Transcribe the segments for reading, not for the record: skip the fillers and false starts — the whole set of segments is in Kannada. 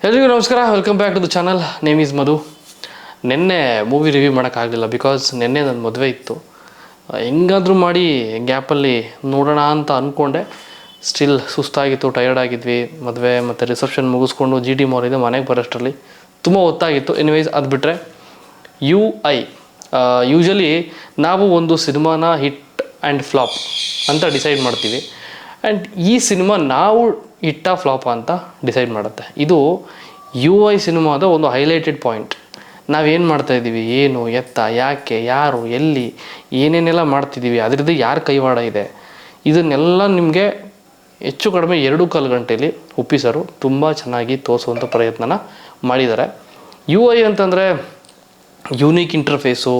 ಎಲ್ರಿಗೂ ನಮಸ್ಕಾರ, welcome back to the channel. Name is Madhu. ನಿನ್ನೆ ಮೂವಿ ರಿವ್ಯೂ ಮಾಡೋಕ್ಕಾಗಲಿಲ್ಲ ಬಿಕಾಸ್ ನಿನ್ನೆ ನನ್ನ ಮದುವೆ ಇತ್ತು. ಹೆಂಗಾದರೂ ಮಾಡಿ ಗ್ಯಾಪಲ್ಲಿ ನೋಡೋಣ ಅಂತ ಅಂದ್ಕೊಂಡೆ. ಸ್ಟಿಲ್ ಸುಸ್ತಾಗಿತ್ತು, ಟಯರ್ಡ್ ಆಗಿದ್ವಿ. ಮದುವೆ ಮತ್ತು ರಿಸೆಪ್ಷನ್ ಮುಗಿಸ್ಕೊಂಡು GT ಮಾಲಿಂದ ಮನೆಗೆ ಬರೋಷ್ಟರಲ್ಲಿ ತುಂಬ ಹೊತ್ತಾಗಿತ್ತು. ಎನಿವೇಸ್ ಅದು ಬಿಟ್ಟರೆ UI ಯೂಶಲಿ ನಾವು ಒಂದು ಸಿನಿಮಾನ ಹಿಟ್ ಆ್ಯಂಡ್ ಫ್ಲಾಪ್ ಅಂತ ಡಿಸೈಡ್ ಮಾಡ್ತೀವಿ. ಆ್ಯಂಡ್ ಈ ಸಿನಿಮಾ ನಾವು ಹಿಟ್ಟಾ ಫ್ಲಾಪ ಅಂತ ಡಿಸೈಡ್ ಮಾಡುತ್ತೆ. ಇದು UI ಸಿನಿಮಾದ ಒಂದು ಹೈಲೈಟೆಡ್ ಪಾಯಿಂಟ್. ನಾವೇನು ಮಾಡ್ತಾಯಿದ್ದೀವಿ, ಏನು, ಎತ್ತ, ಯಾಕೆ, ಯಾರು, ಎಲ್ಲಿ, ಏನೇನೆಲ್ಲ ಮಾಡ್ತಿದ್ದೀವಿ, ಅದರದ್ದು ಯಾರ ಕೈವಾಡ ಇದೆ, ಇದನ್ನೆಲ್ಲ ನಿಮಗೆ ಹೆಚ್ಚು ಕಡಿಮೆ 2.25 ಗಂಟೆಯಲ್ಲಿ ಒಪ್ಪಿಸರು ತುಂಬ ಚೆನ್ನಾಗಿ ತೋರಿಸುವಂಥ ಪ್ರಯತ್ನನ ಮಾಡಿದ್ದಾರೆ. UI ಅಂತಂದರೆ ಯೂನಿಕ್ ಇಂಟರ್ಫೇಸು,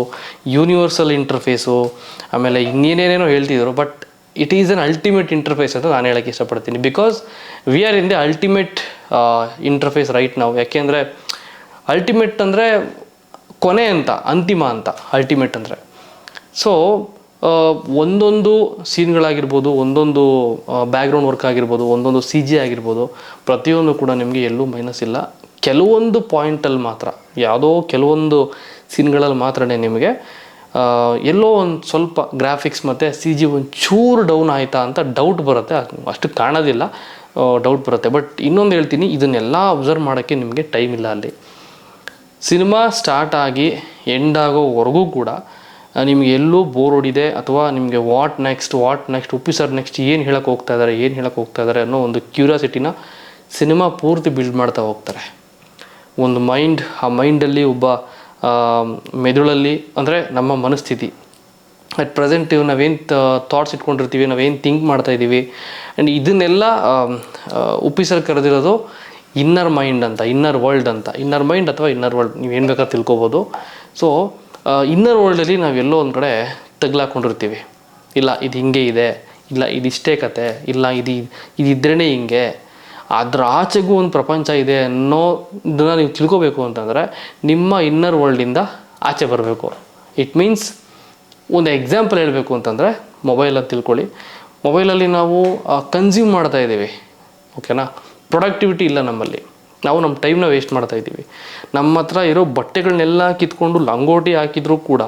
ಯೂನಿವರ್ಸಲ್ ಇಂಟರ್ಫೇಸು, ಆಮೇಲೆ ಇನ್ನೇನೇನೇನೋ ಹೇಳ್ತಿದ್ರು. But it is an ultimate interface ಅಂತ ನಾನು ಹೇಳೋಕ್ಕೆ ಇಷ್ಟಪಡ್ತೀನಿ. Because we are in the ultimate interface right ನಾವು. ಯಾಕೆಂದರೆ ಅಲ್ಟಿಮೇಟ್ ಅಂದರೆ ಕೊನೆ ಅಂತ, ಅಂತಿಮ ಅಂತ ಅಲ್ಟಿಮೇಟ್ ಅಂದರೆ. ಸೊ ಒಂದೊಂದು ಸೀನ್ಗಳಾಗಿರ್ಬೋದು, ಒಂದೊಂದು ಬ್ಯಾಕ್ಗ್ರೌಂಡ್ ವರ್ಕ್ ಆಗಿರ್ಬೋದು, ಒಂದೊಂದು CG ಆಗಿರ್ಬೋದು, ಪ್ರತಿಯೊಂದು ಕೂಡ ನಿಮಗೆ ಎಲ್ಲೂ ಮೈನಸ್ ಇಲ್ಲ. ಕೆಲವೊಂದು ಪಾಯಿಂಟಲ್ಲಿ ಮಾತ್ರ, ಯಾವುದೋ ಕೆಲವೊಂದು ಸೀನ್ಗಳಲ್ಲಿ ಮಾತ್ರ ನಿಮಗೆ ಎಲ್ಲೋ ಒಂದು ಸ್ವಲ್ಪ ಗ್ರಾಫಿಕ್ಸ್ ಮತ್ತು CG ಒಂಚೂರು ಡೌನ್ ಆಯಿತಾ ಅಂತ ಡೌಟ್ ಬರುತ್ತೆ. ಅಷ್ಟು ಕಾಣೋದಿಲ್ಲ, ಡೌಟ್ ಬರುತ್ತೆ. ಬಟ್ ಇನ್ನೊಂದು ಹೇಳ್ತೀನಿ, ಇದನ್ನೆಲ್ಲ ಅಬ್ಸರ್ವ್ ಮಾಡೋಕ್ಕೆ ನಿಮಗೆ ಟೈಮ್ ಇಲ್ಲ. ಅಲ್ಲಿ ಸಿನಿಮಾ ಸ್ಟಾರ್ಟ್ ಆಗಿ ಎಂಡ್ ಆಗೋವರೆಗೂ ಕೂಡ ನಿಮಗೆ ಎಲ್ಲೂ ಬೋರ್ ಹೊಡಿದೆ ಅಥವಾ ನಿಮಗೆ ವಾಟ್ ನೆಕ್ಸ್ಟ್ ಉಪ್ಪಿಸರ್ ನೆಕ್ಸ್ಟ್ ಏನು ಹೇಳೋಕ್ಕೆ ಹೋಗ್ತಾ ಇದ್ದಾರೆ ಅನ್ನೋ ಒಂದು ಕ್ಯೂರಿಯಾಸಿಟಿನ ಸಿನಿಮಾ ಪೂರ್ತಿ ಬಿಲ್ಡ್ ಮಾಡ್ತಾ ಹೋಗ್ತಾರೆ. ಒಂದು ಮೈಂಡ್, ಆ ಮೈಂಡಲ್ಲಿ ಒಬ್ಬ ಮೆದುಳಲ್ಲಿ ಅಂದರೆ ನಮ್ಮ ಮನಸ್ಥಿತಿ ಅಟ್ ಪ್ರೆಸೆಂಟ್ ನಾವೇನು ಥಾಟ್ಸ್ ಇಟ್ಕೊಂಡಿರ್ತೀವಿ, ನಾವೇನು ಥಿಂಕ್ ಮಾಡ್ತಾಯಿದ್ದೀವಿ. ಆ್ಯಂಡ್ ಇದನ್ನೆಲ್ಲ ಉಪ್ಪಿಸರ್ ಕರೆದಿರೋದು ಇನ್ನರ್ ಮೈಂಡ್ ಅಂತ, ಇನ್ನರ್ ವರ್ಲ್ಡ್ ಅಂತ. ಇನ್ನರ್ ಮೈಂಡ್ ಅಥವಾ ಇನ್ನರ್ ವರ್ಲ್ಡ್ ನೀವೇನು ಬೇಕಾದ್ರೆ ತಿಳ್ಕೊಬೋದು. ಸೊ ಇನ್ನರ್ ವರ್ಲ್ಡಲ್ಲಿ ನಾವೆಲ್ಲೋ ಒಂದು ಕಡೆ ತಗ್ಲಾಕೊಂಡಿರ್ತೀವಿ. ಇಲ್ಲ ಇದು ಹಿಂಗೆ ಇದೆ, ಇಲ್ಲ ಇದಿಷ್ಟೇ ಕತೆ, ಇಲ್ಲ ಇದಿದ್ರೇ ಹಿಂಗೆ. ಅದರ ಆಚೆಗೂ ಒಂದು ಪ್ರಪಂಚ ಇದೆ ಅನ್ನೋದನ್ನು ನೀವು ತಿಳ್ಕೊಬೇಕು ಅಂತಂದರೆ ನಿಮ್ಮ ಇನ್ನರ್ ವರ್ಲ್ಡಿಂದ ಆಚೆ ಬರಬೇಕು. ಇಟ್ ಮೀನ್ಸ್ ಒಂದು ಎಕ್ಸಾಂಪಲ್ ಹೇಳಬೇಕು ಅಂತಂದರೆ ಮೊಬೈಲಲ್ಲಿ ತಿಳ್ಕೊಳ್ಳಿ. ಮೊಬೈಲಲ್ಲಿ ನಾವು ಕನ್ಸ್ಯೂಮ್ ಮಾಡ್ತಾಯಿದ್ದೀವಿ, ಓಕೆನಾ. ಪ್ರೊಡಕ್ಟಿವಿಟಿ ಇಲ್ಲ ನಮ್ಮಲ್ಲಿ. ನಾವು ನಮ್ಮ ಟೈಮ್ನ ವೇಸ್ಟ್ ಮಾಡ್ತಾಯಿದ್ದೀವಿ. ನಮ್ಮ ಹತ್ರ ಇರೋ ಬಟ್ಟೆಗಳನ್ನೆಲ್ಲ ಕಿತ್ಕೊಂಡು ಲಂಗೋಟಿ ಹಾಕಿದರೂ ಕೂಡ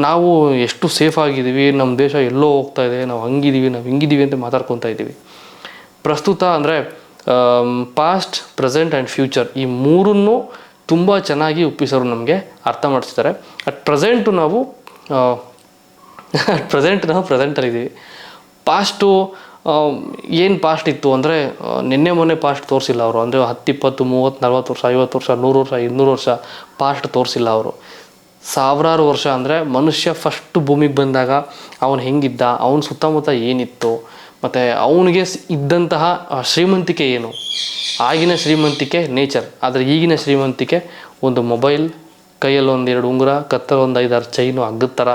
ನಾವು ಎಷ್ಟು ಸೇಫ್ ಆಗಿದ್ದೀವಿ, ನಮ್ಮ ದೇಶ ಎಲ್ಲೋ ಹೋಗ್ತಾ ಇದೆ, ನಾವು ಹಂಗಿದ್ದೀವಿ, ನಾವು ಹಿಂಗಿದ್ದೀವಿ ಅಂತ ಮಾತಾಡ್ಕೊತಾ ಇದ್ದೀವಿ. ಪ್ರಸ್ತುತ ಅಂದರೆ ಪಾಸ್ಟ್, ಪ್ರೆಸೆಂಟ್ ಆ್ಯಂಡ್ ಫ್ಯೂಚರ್ ಈ ಮೂರನ್ನು ತುಂಬ ಚೆನ್ನಾಗಿ ಒಪ್ಪಿಸೋರು ನಮಗೆ ಅರ್ಥ ಮಾಡಿಸ್ತಾರೆ. ಅಟ್ ಪ್ರೆಸೆಂಟು ನಾವು ಪ್ರೆಸೆಂಟಲ್ಲಿದ್ದೀವಿ. ಪಾಸ್ಟು ಏನು ಪಾಸ್ಟ್ ಇತ್ತು ಅಂದರೆ ನಿನ್ನೆ ಮೊನ್ನೆ ಪಾಸ್ಟ್ ತೋರಿಸಿಲ್ಲ ಅವರು. ಅಂದರೆ 10, 20, 30, 40 ವರ್ಷ, 50 ವರ್ಷ, 100 ವರ್ಷ, 200 ವರ್ಷ ಪಾಸ್ಟ್ ತೋರಿಸಿಲ್ಲ ಅವರು. ಸಾವಿರಾರು ವರ್ಷ ಅಂದರೆ ಮನುಷ್ಯ ಫಸ್ಟ್ ಭೂಮಿಗೆ ಬಂದಾಗ ಅವನು ಹೆಂಗಿದ್ದ, ಅವನ ಸುತ್ತಮುತ್ತ ಏನಿತ್ತು, ಮತ್ತು ಅವನಿಗೆ ಇದ್ದಂತಹ ಶ್ರೀಮಂತಿಕೆ ಏನು. ಆಗಿನ ಶ್ರೀಮಂತಿಕೆ ನೇಚರ್, ಆದರೆ ಈಗಿನ ಶ್ರೀಮಂತಿಕೆ ಒಂದು ಮೊಬೈಲ್, ಕೈಯಲ್ಲಿ 1-2 ಉಂಗುರ, ಕತ್ತಲ್ಲಿ 1-5-6 ಚೈನು ಹಗ್ಗದ ಥರ,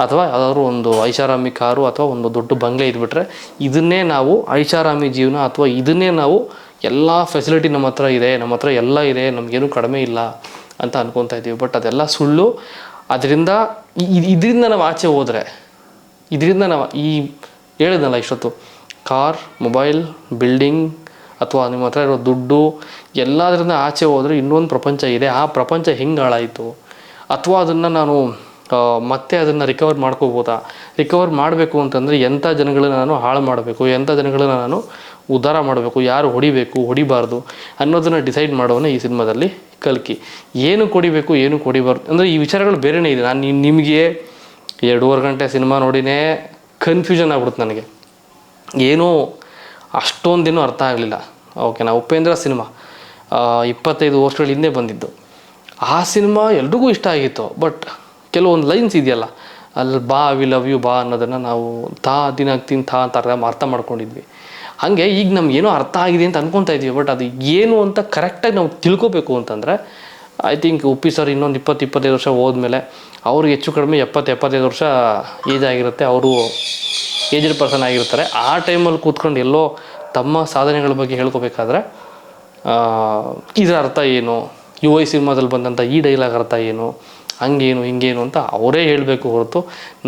ಅಥವಾ ಯಾವುದಾದ್ರೂ ಒಂದು ಐಷಾರಾಮಿ ಕಾರು ಅಥವಾ ಒಂದು ದೊಡ್ಡ ಬಂಗ್ಲೆ ಇದ್ಬಿಟ್ರೆ ಇದನ್ನೇ ನಾವು ಐಷಾರಾಮಿ ಜೀವನ, ಅಥವಾ ಇದನ್ನೇ ನಾವು ಎಲ್ಲ ಫೆಸಿಲಿಟಿ ನಮ್ಮ ಹತ್ರ ಇದೆ, ನಮ್ಮ ಹತ್ರ ಎಲ್ಲ ಇದೆ, ನಮಗೇನು ಕಡಿಮೆ ಇಲ್ಲ ಅಂತ ಅನ್ಕೊತಾ ಇದ್ದೀವಿ. ಬಟ್ ಅದೆಲ್ಲ ಸುಳ್ಳು. ಇದರಿಂದ ನಾವು ಆಚೆ ಹೋದರೆ, ಇದರಿಂದ ನಾವು ಹೇಳಿದ್ನಲ್ಲ ಇಷ್ಟೊತ್ತು, ಕಾರ್, ಮೊಬೈಲ್, ಬಿಲ್ಡಿಂಗ್ ಅಥವಾ ನಿಮ್ಮ ಹತ್ರ ಇರೋ ದುಡ್ಡು ಎಲ್ಲದರಿಂದ ಆಚೆ ಹೋದರೆ ಇನ್ನೊಂದು ಪ್ರಪಂಚ ಇದೆ. ಆ ಪ್ರಪಂಚ ಹೆಂಗೆ ಹಾಳಾಯಿತು, ಅಥವಾ ಅದನ್ನು ನಾನು ಮತ್ತೆ ಅದನ್ನು ರಿಕವರ್ ಮಾಡ್ಕೋಬೋದಾ. ರಿಕವರ್ ಮಾಡಬೇಕು ಅಂತಂದರೆ ಎಂಥ ಜನಗಳನ್ನ ನಾನು ಹಾಳು ಮಾಡಬೇಕು, ಎಂಥ ಜನಗಳನ್ನ ನಾನು ಉದ್ಧಾರ ಮಾಡಬೇಕು, ಯಾರು ಹೊಡಿಬಾರ್ದು ಅನ್ನೋದನ್ನು ಡಿಸೈಡ್ ಮಾಡೋನೇ ಈ ಸಿನಿಮಾದಲ್ಲಿ ಕಲ್ಕಿ. ಏನು ಹೊಡಿಬೇಕು, ಏನು ಹೊಡಿಬಾರ್ದು ಅಂದರೆ ಈ ವಿಚಾರಗಳು ಬೇರೆಯೇ ಇದೆ. ನಾನು ನಿಮಗೆ 2.5 ಗಂಟೆ ಸಿನಿಮಾ ನೋಡಿನೇ ಕನ್ಫ್ಯೂಷನ್ ಆಗ್ಬಿಡುತ್ತೆ ನನಗೆ. ಏನೂ ಅಷ್ಟೊಂದೇನೂ ಅರ್ಥ ಆಗಲಿಲ್ಲ. ಓಕೆನಾ. ಉಪೇಂದ್ರ ಸಿನಿಮಾ 25 ವರ್ಷಗಳ ಹಿಂದೆ ಬಂದಿದ್ದು. ಆ ಸಿನಿಮಾ ಎಲ್ರಿಗೂ ಇಷ್ಟ ಆಗಿತ್ತು. ಬಟ್ ಕೆಲವೊಂದು ಲೈನ್ಸ್ ಇದೆಯಲ್ಲ, ಅಲ್ಲಿ ಬಾ ವಿ ಲವ್ ಯು ಬಾ ಅನ್ನೋದನ್ನು ನಾವು ದಿನಾಗ್ತೀನಿ ಅಂತ ಅರ್ಥ ಮಾಡ್ಕೊಂಡಿದ್ವಿ. ಹಾಗೆ ಈಗ ನಮಗೇನೋ ಅರ್ಥ ಆಗಿದೆ ಅಂತ ಅಂದ್ಕೊತಾ ಇದ್ದೀವಿ. ಬಟ್ ಅದು ಏನು ಅಂತ ಕರೆಕ್ಟಾಗಿ ನಾವು ತಿಳ್ಕೊಬೇಕು ಅಂತಂದರೆ ಐ ಥಿಂಕ್ ಉಪ್ಪಿಸರ್ ಇನ್ನೊಂದು 20-25 ವರ್ಷ ಹೋದ್ಮೇಲೆ ಅವ್ರಿಗೆ ಹೆಚ್ಚು ಕಡಿಮೆ 70-75 ವರ್ಷ ಏಜ್ ಆಗಿರುತ್ತೆ. ಅವರು ಏಜ್ಡ್ ಪರ್ಸನ್ ಆಗಿರ್ತಾರೆ. ಆ ಟೈಮಲ್ಲಿ ಕೂತ್ಕೊಂಡು ಎಲ್ಲೋ ತಮ್ಮ ಸಾಧನೆಗಳ ಬಗ್ಗೆ ಹೇಳ್ಕೊಬೇಕಾದ್ರೆ ಇದರ ಅರ್ಥ ಏನು, UI ಸಿನಿಮಾದಲ್ಲಿ ಬಂದಂಥ ಈ ಡೈಲಾಗ್ ಅರ್ಥ ಏನು, ಹಂಗೇನು ಹಿಂಗೇನು ಅಂತ ಅವರೇ ಹೇಳಬೇಕು ಹೊರತು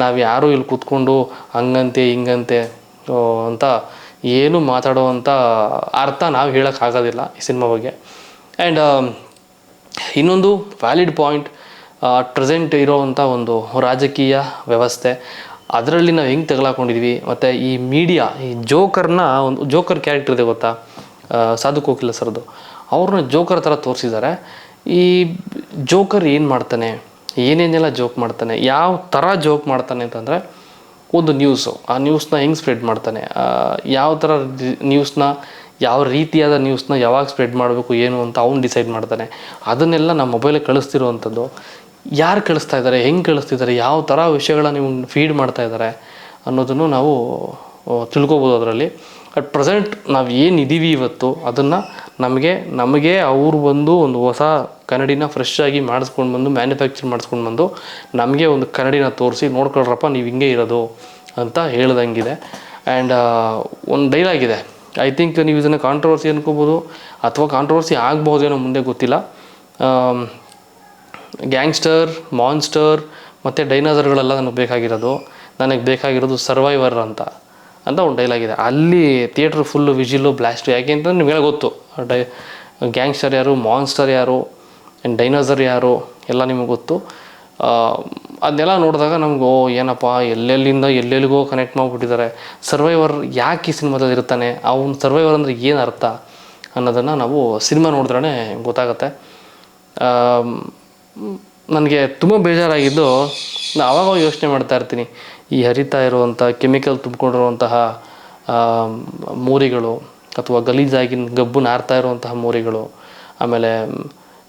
ನಾವು ಯಾರೂ ಇಲ್ಲಿ ಕೂತ್ಕೊಂಡು ಹಂಗಂತೆ ಹಿಂಗಂತೆ ಅಂತ ಏನು ಮಾತಾಡೋವಂಥ ಅರ್ಥ ನಾವು ಹೇಳೋಕ್ಕಾಗೋದಿಲ್ಲ ಈ ಸಿನಿಮಾ ಬಗ್ಗೆ. ಆ್ಯಂಡ್ ಇನ್ನೊಂದು ವ್ಯಾಲಿಡ್ ಪಾಯಿಂಟ್, ಪ್ರೆಸೆಂಟ್ ಇರೋವಂಥ ಒಂದು ರಾಜಕೀಯ ವ್ಯವಸ್ಥೆ, ಅದರಲ್ಲಿ ನಾವು ಹೆಂಗೆ ತಗಲಾಕೊಂಡಿದ್ವಿ, ಮತ್ತು ಈ ಮೀಡಿಯಾ ಈ ಜೋಕರ್ನ ಒಂದು ಜೋಕರ್ ಕ್ಯಾರೆಕ್ಟರ್ ಇದೆ ಗೊತ್ತಾ, ಸಾಧು ಕೋಕಿಲ ಸರ್ದು, ಅವ್ರನ್ನ ಜೋಕರ್ ಥರ ತೋರಿಸಿದ್ದಾರೆ. ಈ ಜೋಕರ್ ಏನು ಮಾಡ್ತಾನೆ, ಏನೇನೆಲ್ಲ ಜೋಕ್ ಮಾಡ್ತಾನೆ, ಯಾವ ಥರ ಜೋಕ್ ಮಾಡ್ತಾನೆ ಅಂತಂದರೆ, ಒಂದು ನ್ಯೂಸು, ಆ ನ್ಯೂಸ್ನ ಹೆಂಗೆ ಸ್ಪ್ರೆಡ್ ಮಾಡ್ತಾನೆ, ಯಾವ ಥರ ನ್ಯೂಸ್ನ, ಯಾವ ರೀತಿಯಾದ ನ್ಯೂಸ್ನ ಯಾವಾಗ ಸ್ಪ್ರೆಡ್ ಮಾಡಬೇಕು ಏನು ಅಂತ ಅವ್ನು ಡಿಸೈಡ್ ಮಾಡ್ತಾನೆ. ಅದನ್ನೆಲ್ಲ ನಮ್ಮ ಮೊಬೈಲಿಗೆ ಕಳಿಸ್ತಿರುವಂಥದ್ದು, ಯಾರು ಕಳಿಸ್ತಾ ಇದ್ದಾರೆ, ಹೆಂಗೆ ಕಳಿಸ್ತಿದ್ದಾರೆ, ಯಾವ ಥರ ವಿಷಯಗಳನ್ನ ನೀವು ಫೀಡ್ ಮಾಡ್ತಾ ಇದ್ದಾರೆ ಅನ್ನೋದನ್ನು ನಾವು ತಿಳ್ಕೊಬೋದು ಅದರಲ್ಲಿ. ಅಟ್ ಪ್ರೆಸೆಂಟ್ ನಾವು ಏನಿದ್ದೀವಿ ಇವತ್ತು, ಅದನ್ನು ನಮಗೆ ಅವರು ಬಂದು ಒಂದು ಹೊಸ ಕನ್ನಡಿನ ಫ್ರೆಶ್ ಆಗಿ ಮಾಡಿಸ್ಕೊಂಡು ಬಂದು ಮ್ಯಾನುಫ್ಯಾಕ್ಚರ್ ಮಾಡಿಸ್ಕೊಂಡು ಬಂದು ನಮಗೆ ಒಂದು ಕನ್ನಡಿನ ತೋರಿಸಿ, ನೋಡ್ಕೊಳ್ರಪ್ಪ ನೀವು ಹಿಂಗೆ ಇರೋದು ಅಂತ ಹೇಳ್ದಂಗಿದೆ. ಆ್ಯಂಡ್ ಒಂದು ಡೈಲಾಗ್ ಇದೆ, ಐ ಥಿಂಕ್ ನೀವು ಇದನ್ನು ಕಾಂಟ್ರವರ್ಸಿ ಅನ್ಕೋಬೋದು ಅಥವಾ ಕಾಂಟ್ರವರ್ಸಿ ಆಗ್ಬೋದೇನೋ ಮುಂದೆ ಗೊತ್ತಿಲ್ಲ. ಗ್ಯಾಂಗ್ಸ್ಟರ್, ಮಾನ್ಸ್ಟರ್ ಮತ್ತು ಡೈನಾಸರ್ಗಳೆಲ್ಲ ನನಗೆ ಬೇಕಾಗಿರೋದು ಸರ್ವೈವರ್ ಅಂತ ಒಂದು ಡೈಲಾಗ್ ಇದೆ. ಅಲ್ಲಿ ಥಿಯೇಟ್ರ್ ಫುಲ್ಲು ವಿಜಿಲು ಬ್ಲಾಸ್ಟು. ಯಾಕೆ ಅಂತಂದ್ರೆ ನಿಮಗೆಲ್ಲ ಗೊತ್ತು ಗ್ಯಾಂಗ್ಸ್ಟರ್ ಯಾರು, ಮಾನ್ಸ್ಟರ್ ಯಾರು, ಆ್ಯಂಡ್ ಡೈನಾಸರ್ ಯಾರು ಎಲ್ಲ ನಿಮಗೆ ಗೊತ್ತು. ಅದನ್ನೆಲ್ಲ ನೋಡಿದಾಗ ನಮ್ಗೆ ಏನಪ್ಪ ಎಲ್ಲೆಲ್ಲಿಂದ ಎಲ್ಲೆಲ್ಲಿಗೋ ಕನೆಕ್ಟ್ ಮಾಡಿಬಿಟ್ಟಿದ್ದಾರೆ. ಸರ್ವೈವರ್ ಯಾಕೆ ಈ ಸಿನಿಮಾದಲ್ಲಿ ಇರ್ತಾನೆ, ಅವ್ನು ಸರ್ವೈವರ್ ಅಂದರೆ ಏನು ಅರ್ಥ ಅನ್ನೋದನ್ನು ನಾವು ಸಿನಿಮಾ ನೋಡಿದ್ರೇ ಗೊತ್ತಾಗುತ್ತೆ. ನನಗೆ ತುಂಬ ಬೇಜಾರಾಗಿದ್ದು, ನಾನು ಆವಾಗ ಯೋಚನೆ ಮಾಡ್ತಾ ಇರ್ತೀನಿ, ಈ ಹರಿತಾ ಇರುವಂಥ ಕೆಮಿಕಲ್ ತುಂಬಿಕೊಂಡಿರುವಂತಹ ಮೋರಿಗಳು ಅಥವಾ ಗಲೀಜಾಗಿ ಗಬ್ಬು ನಾರ್ತಾ ಇರುವಂತಹ ಮೋರಿಗಳು, ಆಮೇಲೆ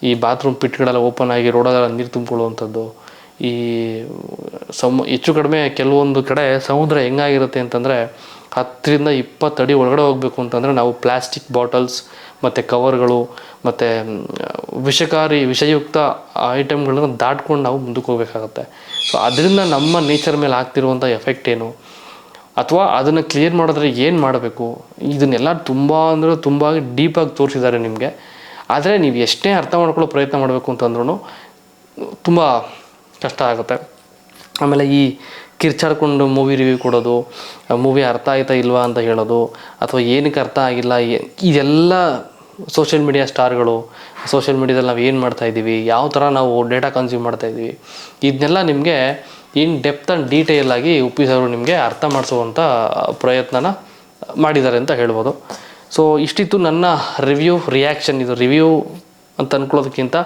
ಈ ಬಾತ್ರೂಮ್ ಪಿಟ್ಗಳೆಲ್ಲ ಓಪನ್ ಆಗಿ ರೋಡಲ್ಲೆಲ್ಲ ನೀರು ತುಂಬಿಕೊಳ್ಳುವಂಥದ್ದು, ಈ ಹೆಚ್ಚು ಕಡಿಮೆ ಕೆಲವೊಂದು ಕಡೆ ಸಮುದ್ರ ಹೆಂಗಾಗಿರುತ್ತೆ ಅಂತಂದರೆ 10-20 ಅಡಿ ಒಳಗಡೆ ಹೋಗಬೇಕು ಅಂತಂದರೆ ನಾವು ಪ್ಲಾಸ್ಟಿಕ್ ಬಾಟಲ್ಸ್ ಮತ್ತು ಕವರ್ಗಳು ಮತ್ತು ವಿಷಯುಕ್ತ ಐಟಮ್ಗಳನ್ನ ದಾಟ್ಕೊಂಡು ನಾವು ಮುಂದಕ್ಕೆ ಹೋಗಬೇಕಾಗತ್ತೆ. ಸೊ ಅದರಿಂದ ನಮ್ಮ ನೇಚರ್ ಮೇಲೆ ಆಗ್ತಿರುವಂಥ ಎಫೆಕ್ಟ್ ಏನು, ಅಥವಾ ಅದನ್ನು ಕ್ಲಿಯರ್ ಮಾಡಿದ್ರೆ ಏನು ಮಾಡಬೇಕು, ಇದನ್ನೆಲ್ಲ ತುಂಬ ಡೀಪಾಗಿ ತೋರಿಸಿದ್ದಾರೆ ನಿಮಗೆ. ಆದರೆ ನೀವು ಎಷ್ಟೇ ಅರ್ಥ ಮಾಡ್ಕೊಳ್ಳೋ ಪ್ರಯತ್ನ ಮಾಡಬೇಕು ಅಂತಂದ್ರೂ ತುಂಬ ಕಷ್ಟ ಆಗುತ್ತೆ. ಆಮೇಲೆ ಈ ಕಿರ್ಚಾಡ್ಕೊಂಡು ಮೂವಿ ರಿವ್ಯೂ ಕೊಡೋದು, ಮೂವಿ ಅರ್ಥ ಆಯ್ತಾ ಇಲ್ವಾ ಅಂತ ಹೇಳೋದು, ಅಥವಾ ಏನಕ್ಕೆ ಅರ್ಥ ಆಗಿಲ್ಲ, ಇದೆಲ್ಲ ಸೋಷಿಯಲ್ ಮೀಡಿಯಾ ಸ್ಟಾರ್ಗಳು, ಸೋಷಿಯಲ್ ಮೀಡಿಯಾದಲ್ಲಿ ನಾವು ಏನು ಮಾಡ್ತಾಯಿದ್ದೀವಿ, ಯಾವ ಥರ ನಾವು ಡೇಟಾ ಕನ್ಸ್ಯೂಮ್ ಮಾಡ್ತಾಯಿದ್ದೀವಿ, ಇದನ್ನೆಲ್ಲ ನಿಮಗೆ ಇನ್ ಡೆಪ್ತ್ ಆ್ಯಂಡ್ ಡೀಟೇಲ್ ಆಗಿ ಒಪ್ಪಿಸೋರು ನಿಮಗೆ ಅರ್ಥ ಮಾಡಿಸುವಂಥ ಪ್ರಯತ್ನನ ಮಾಡಿದ್ದಾರೆ ಅಂತ ಹೇಳ್ಬೋದು. ಸೊ ಇಷ್ಟಿತ್ತು ನನ್ನ ರಿಯಾಕ್ಷನ್. ಇದು ರಿವ್ಯೂ ಅಂತ ಅಂದ್ಕೊಳ್ಳೋದಕ್ಕಿಂತ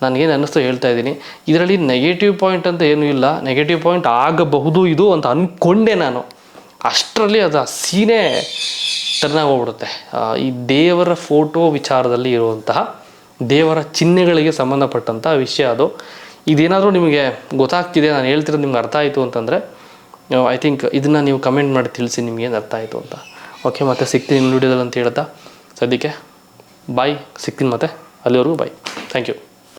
ನನಗೇನು ಅನ್ನಿಸ್ತು ಹೇಳ್ತಾ ಇದ್ದೀನಿ. ಇದರಲ್ಲಿ ನೆಗೆಟಿವ್ ಪಾಯಿಂಟ್ ಅಂತ ಏನೂ ಇಲ್ಲ, ನೆಗೆಟಿವ್ ಪಾಯಿಂಟ್ ಆಗಬಹುದು ಇದು ಅಂತ ಅಂದ್ಕೊಂಡೆ ನಾನು. ಅಷ್ಟರಲ್ಲಿ ಅದು ಆ ಸೀನೇ ಟರ್ನ್ ಆಗೋಗ್ಬಿಡುತ್ತೆ. ಈ ದೇವರ ಫೋಟೋ ವಿಚಾರದಲ್ಲಿ ಇರುವಂತಹ ದೇವರ ಚಿಹ್ನೆಗಳಿಗೆ ಸಂಬಂಧಪಟ್ಟಂಥ ವಿಷಯ ಅದು. ಇದೇನಾದರೂ ನಿಮಗೆ ಗೊತ್ತಾಗ್ತಿದೆ, ನಾನು ಹೇಳ್ತಿರೋದು ನಿಮ್ಗೆ ಅರ್ಥ ಆಯಿತು ಅಂತಂದರೆ ಐ ಥಿಂಕ್ ಇದನ್ನು ನೀವು ಕಮೆಂಟ್ ಮಾಡಿ ತಿಳಿಸಿ ನಿಮಗೇನು ಅರ್ಥ ಆಯಿತು ಅಂತ. ಓಕೆ, ಮತ್ತೆ ಸಿಗ್ತೀನಿ ಇನ್ನು ವಿಡಿಯೋದಲ್ಲಿ ಅಂತ ಹೇಳ್ತಾ ಸದ್ಯಕ್ಕೆ ಬಾಯ್, ಸಿಗ್ತೀನಿ ಮತ್ತೆ, ಅಲ್ಲಿವರೆಗೂ ಬಾಯ್, ಥ್ಯಾಂಕ್ ಯು.